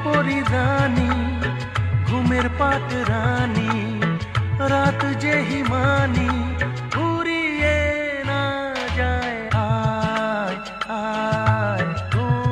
পরিধানী, ঘুমের পাট রানী, রাত যে হিমানি ফুরিয়ে না যায়। আয় আয় ঘুমায়।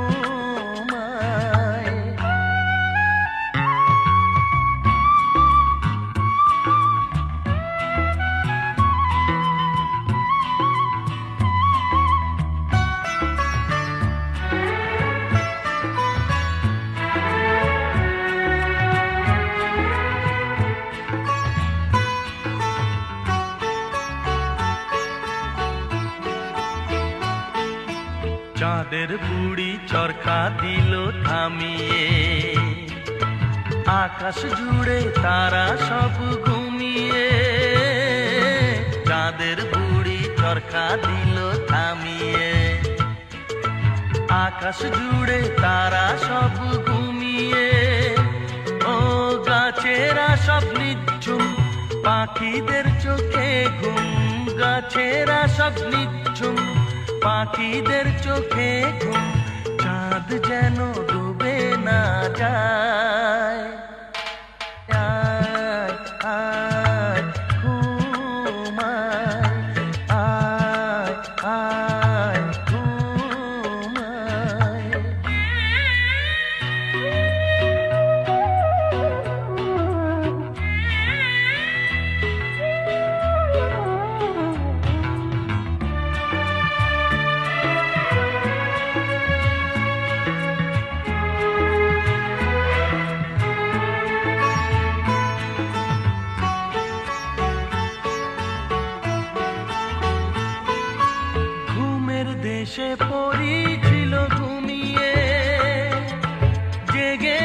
চাঁদের বুড়ি চরকা দিল থামিয়ে, আকাশ জুড়ে তারা সব ঘুমিয়ে। চাঁদের বুড়ি চরকা দিল থামিয়ে, আকাশ জুড়ে তারা সব ঘুমিয়ে। ও গাছেরা সব নিঝুম, পাখিদের চোখে ঘুম। গাছেরা সব নিঝুম, পাখিদের চোখে ঘুম। চাঁদ যেন ডুবে না যায়। আয় আয় ঘুমায়, আয় আয় ঘুমায়। দেশে পড়ি ছিল ঘুমিয়ে, জেগে